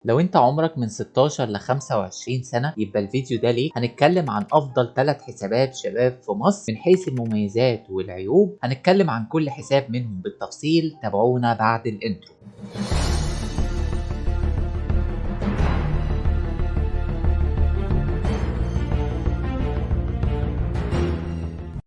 لو انت عمرك من 16 ل 25 سنة يبقى الفيديو ده ليه. هنتكلم عن افضل 3 حسابات شباب في مصر من حيث المميزات والعيوب. هنتكلم عن كل حساب منهم بالتفصيل. تابعونا بعد الانترو.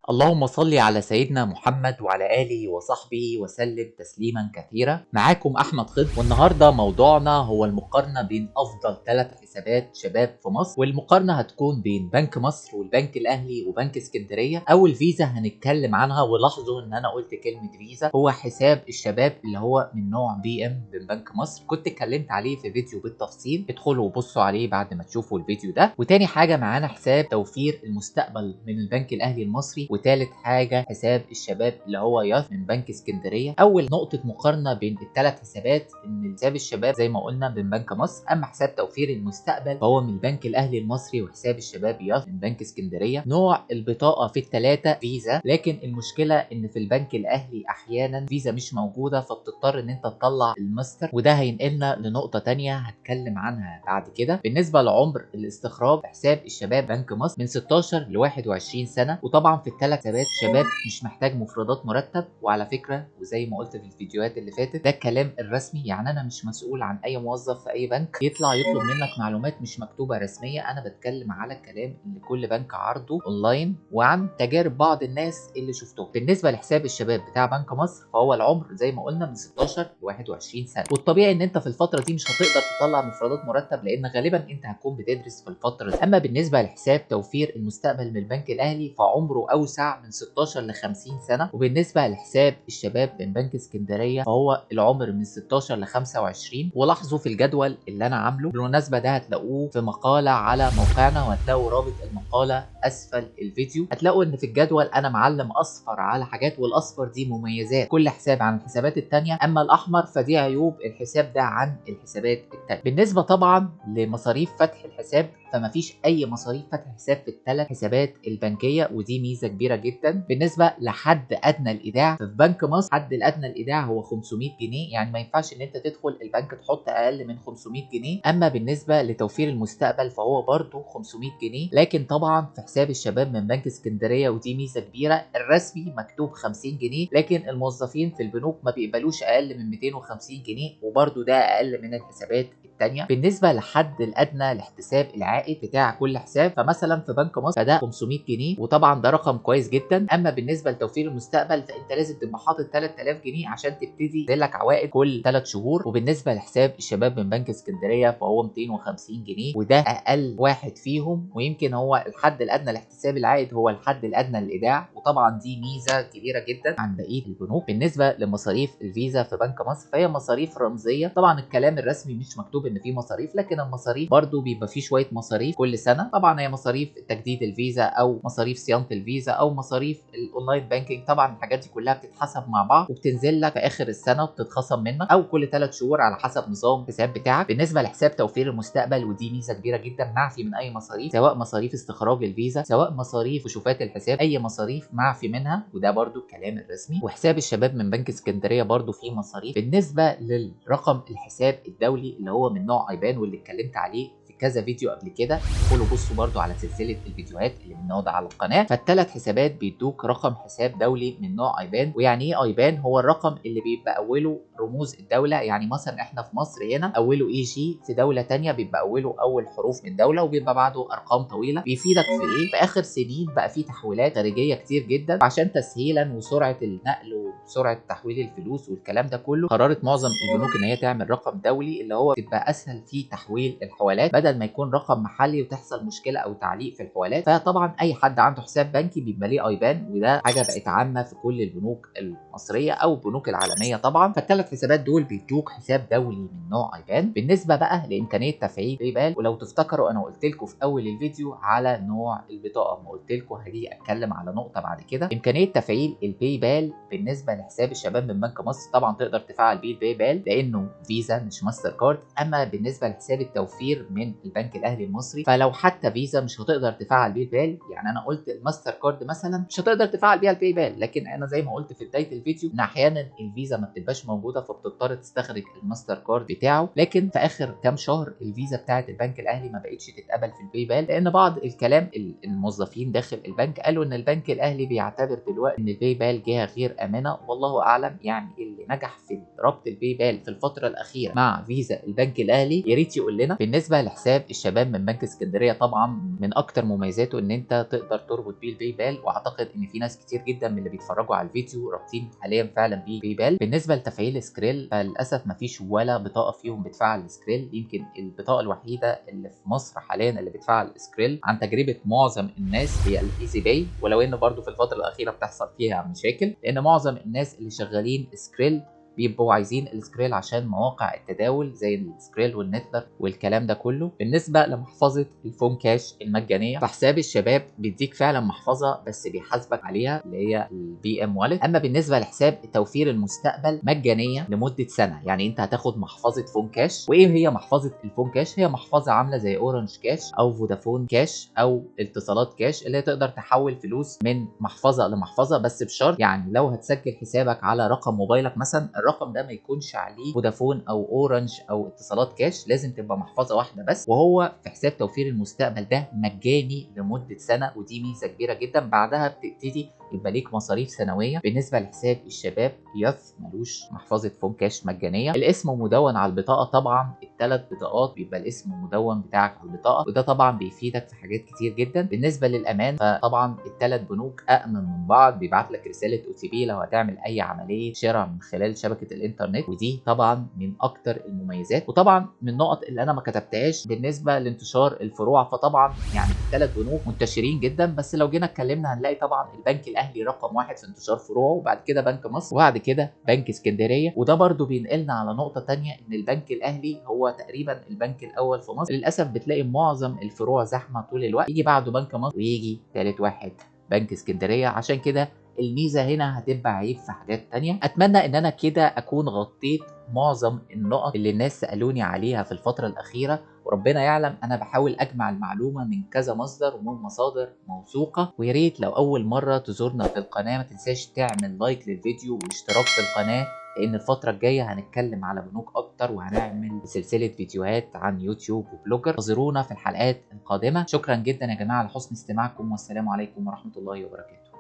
اللهم صل على سيدنا محمد وعلى آله وصحبه وسلم تسليما كثيرا. معاكم أحمد خضر، والنهاردة موضوعنا هو المقارنة بين أفضل 3 حسابات شباب في مصر، والمقارنة هتكون بين بنك مصر والبنك الأهلي وبنك اسكندرية. أول فيزا هنتكلم عنها، ولاحظوا إن أنا قلت كلمة فيزا، هو حساب الشباب اللي هو من نوع بي إم من بنك مصر. كنت اتكلمت عليه في فيديو بالتفصيل، ادخلوا وبصوا عليه بعد ما تشوفوا الفيديو ده. وتاني حاجة معانا حساب توفير المستقبل من البنك الأهلي المصري، وتالت حاجة حساب الشباب اللي هو ياث من بنك اسكندرية. أول نقطة مقارنة بين الثلاث حسابات إن حساب الشباب زي ما قلنا من بنك مصر، أما حساب توفير المستقبل فهو من البنك الأهلي المصري، وحساب الشباب ياث من بنك اسكندرية. نوع البطاقة في الثلاثة فيزا، لكن المشكلة إن في البنك الأهلي أحيانا فيزا مش موجودة، فبتضطر إن أنت تطلع الماستر، وده هينقلنا لنقطة تانية هتكلم عنها بعد كده. بالنسبة لعمر الاستخراج، حساب الشباب بنك مصر من 16 ل 21 سنة، وطبعا في الثلاث حسابات شباب مش محتاج مفردات مرتب. وعلى فكرة وزي ما قلت في الفيديوهات اللي فاتت، ده الكلام الرسمي، يعني انا مش مسؤول عن اي موظف في اي بنك يطلع يطلب منك معلومات مش مكتوبة رسمية. انا بتكلم على الكلام اللي كل بنك عرضه اونلاين وعن تجارب بعض الناس اللي شفتهم. بالنسبة لحساب الشباب بتاع بنك مصر فهو العمر زي ما قلنا من 16 ل 21 سنة، والطبيعي ان انت في الفترة دي مش هتقدر تطلع مفردات مرتب، لان غالبا انت هتكون بتدرس في الفترة دي. اما بالنسبة لحساب توفير المستقبل من البنك الاهلي فعمره اوسع من 16 ل 50 سنة. وبالنسبة لحساب الشباب من بنك اسكندرية فهو العمر من 16 ل 25. ولاحظوا في الجدول اللي انا عامله، بالمناسبة ده هتلاقوه في مقالة على موقعنا، وهتلاقوا رابط المقالة اسفل الفيديو. هتلاقوا ان في الجدول انا معلم اصفر على حاجات، والاصفر دي مميزات كل حساب عن الحسابات التانية، اما الاحمر فدي عيوب الحساب ده عن الحسابات التانية. بالنسبة طبعا لمصاريف فتح الحساب فمفيش اي مصاريف فتح حساب في الثلاث حسابات البنكيه، ودي ميزه كبيره جدا. بالنسبه لحد ادنى الايداع ففي بنك مصر حد الادنى الايداع هو 500 جنيه، يعني ما ينفعش ان انت تدخل البنك تحط اقل من 500 جنيه. اما بالنسبه لتوفير المستقبل فهو برضه 500 جنيه، لكن طبعا في حساب الشباب من بنك اسكندريه ودي ميزه كبيره، الرسمي مكتوب 50 جنيه، لكن الموظفين في البنوك ما بيقبلوش اقل من 250 جنيه، وبرضه ده اقل من الحسابات التانية. بالنسبة لحد الأدنى لاحتساب العائد بتاع كل حساب فمثلا في بنك مصر فده 500 جنيه، وطبعا ده رقم كويس جدا. أما بالنسبة لتوفير المستقبل فأنت لازم تبقى حاطط 3000 جنيه عشان تبتدي لك عوائد كل 3 شهور. وبالنسبة لحساب الشباب من بنك اسكندرية فهو 250 جنيه، وده أقل واحد فيهم، ويمكن هو الحد الأدنى لاحتساب العائد هو الحد الأدنى للإيداع، وطبعا دي ميزة كبيرة جدا عن بقية البنوك. بالنسبة لمصاريف الفيزا في بنك مصر فهي مصاريف رمزية، طبعا الكلام الرسمي مش مكتوب ان في مصاريف، لكن المصاريف برضو بيبقى فيه شويه مصاريف كل سنه. طبعا هي مصاريف تجديد الفيزا، او مصاريف صيانه الفيزا، او مصاريف الاونلاين بانكينج. طبعا الحاجات دي كلها بتتحسب مع بعض وبتنزل لك في اخر السنه وبتتخصم منك، او كل 3 شهور على حسب نظام الحساب بتاعك. بالنسبه لحساب توفير المستقبل ودي ميزه كبيره جدا، معفي من اي مصاريف، سواء مصاريف استخراج الفيزا، سواء مصاريف كشوفات الحساب، اي مصاريف معفي منها، وده برضو الكلام الرسمي. وحساب الشباب من بنك اسكندريه برضو فيه مصاريف. بالنسبه للرقم الحساب الدولي اللي هو من نوع ايبان واللي اتكلمت عليه في كذا فيديو قبل كده، ادخلوا بصوا برضو على سلسله الفيديوهات اللي بنقعد على القناه. فالثلاث حسابات بيدوك رقم حساب دولي من نوع ايبان. ويعني ايه ايبان؟ هو الرقم اللي بيبقى اوله رموز الدوله، يعني مثلا احنا في مصر هنا اوله اي جي، في دوله ثانيه بيبقى اوله اول حروف من الدوله وبيبقى بعده ارقام طويله. بيفيدك في ايه؟ في اخر سنين بقى في تحويلات خارجيه كتير جدا، عشان تسهيلا وسرعه النقل وسرعه تحويل الفلوس والكلام ده كله، قررت معظم البنوك ان هي تعمل رقم دولي اللي هو تبقى اسهل في تحويل الحوالات، بدل ما يكون رقم محلي وتحصل مشكله او تعليق في الحوالات. فطبعا اي حد عنده حساب بنكي بيبقى ليه ايبان، وده حاجه بقت عامه في كل البنوك المصريه او البنوك العالميه طبعا. فالثلاث حسابات دول بيدوك حساب دولي من نوع ايبان. بالنسبه بقى لامكانيه تفعيل باي بال، ولو تفتكروا انا قلت لكم في اول الفيديو على نوع البطاقه، ما قلت لكم هاجي اتكلم على نقطه بعد كده. امكانيه تفعيل الباي بال بالنسبه لحساب الشباب من بنك مصر، طبعا تقدر تفعل بيه الباي بال لانه فيزا مش ماستر كارد. اما بالنسبه لحساب التوفير من من البنك الاهلي المصري. فلو حتى فيزا مش هتقدر تفعل بيه البال، يعني انا قلت الماستر كارد مثلا مش هتقدر تفعل بيها الباي بال، لكن انا زي ما قلت في بدايه الفيديو ان احيانا الفيزا ما بتبقاش موجوده فبتضطر تستخرج الماستر كارد بتاعه. لكن في اخر كام شهر الفيزا بتاعه البنك الاهلي ما بقتش تتقبل في الباي بال، لان بعض الكلام الموظفين داخل البنك قالوا ان البنك الاهلي بيعتبر دلوقتي ان الباي بال جهه غير امنه. والله اعلم، يعني اللي نجح في ربط الباي بال في الفتره الاخيره مع فيزا البنك الاهلي يا ريت يقول لنا. بالنسبه لحساب الشباب من بنك اسكندريه، طبعا من اكتر مميزاته ان انت تقدر تربط بيه الباي بال، واعتقد ان في ناس كتير جدا من اللي بيتفرجوا على الفيديو رابطين حاليا فعلا بيه باي بال. بالنسبه لتفعيل سكريل فللاسف مفيش ولا بطاقه فيهم بتفعل سكريل، يمكن البطاقه الوحيده اللي في مصر حاليا اللي بتفعل سكريل عن تجربه معظم الناس هي الايزي باي، ولو ان برضو في الفتره الاخيره بتحصل فيها مشاكل، لان معظم الناس اللي شغالين سكريل بيبقوا عايزين السكريل عشان مواقع التداول زي السكريل والنتلر والكلام ده كله. بالنسبه لمحفظه الفون كاش المجانيه فحساب الشباب بيديك فعلا محفظه بس بيحاسبك عليها اللي هي البي ام والت. اما بالنسبه لحساب توفير المستقبل مجانيه لمده سنه، يعني انت هتاخد محفظه فون كاش. وايه هي محفظه الفون كاش؟ هي محفظه عامله زي اورنج كاش او فودافون كاش او اتصالات كاش، اللي تقدر تحول فلوس من محفظه لمحفظه، بس بشرط يعني لو هتسجل حسابك على رقم موبايلك مثلا الرقم ده ما يكونش عليه فودافون او اورنج او اتصالات كاش، لازم تبقى محفظه واحده بس. وهو في حساب توفير المستقبل ده مجاني لمده سنه، ودي ميزه كبيره جدا. بعدها بتبتدي يبقى ليك مصاريف سنويه. بالنسبه لحساب الشباب يث ملوش محفظه فون كاش مجانيه. الاسم مدون على البطاقه، طبعا الثلاث بطاقات بيبقى الاسم مدون بتاعك على البطاقه، وده طبعا بيفيدك في حاجات كتير جدا. بالنسبه للامان فطبعا الثلاث بنوك امن من بعض، بيبعت لك رساله او تي بي لو هتعمل اي عمليه شراء من خلال شبكه الانترنت، ودي طبعا من اكتر المميزات. وطبعا من النقط اللي انا ما كتبتهاش بالنسبه لانتشار الفروع، فطبعا يعني الثلاث بنوك منتشرين جدا، بس لو جينا اتكلمنا هنلاقي طبعا البنك الاهلي رقم واحد في انتشار فروعه، وبعد كده بنك مصر، وبعد كده بنك اسكندريه. وده برضو بينقلنا على نقطه تانية ان البنك الاهلي هو تقريبا البنك الاول في مصر. للاسف بتلاقي معظم الفروع زحمه طول الوقت، يجي بعده بنك مصر ويجي ثالث واحد بنك اسكندريه. عشان كده الميزه هنا هتبقى عيب في حاجات تانية. اتمنى ان انا كده اكون غطيت معظم النقط اللي الناس سالوني عليها في الفتره الاخيره، وربنا يعلم انا بحاول اجمع المعلومه من كذا مصدر ومن مصادر موثوقه. ويا ريت لو اول مره تزورنا في القناه ما تنساش تعمل لايك للفيديو واشتراك في القناه، لان الفتره الجايه هنتكلم على بنوك اكتر وهنعمل سلسله فيديوهات عن يوتيوب وبلوجر. انتظرونا في الحلقات القادمه. شكرا جدا يا جماعه لحسن استماعكم، والسلام عليكم ورحمه الله وبركاته.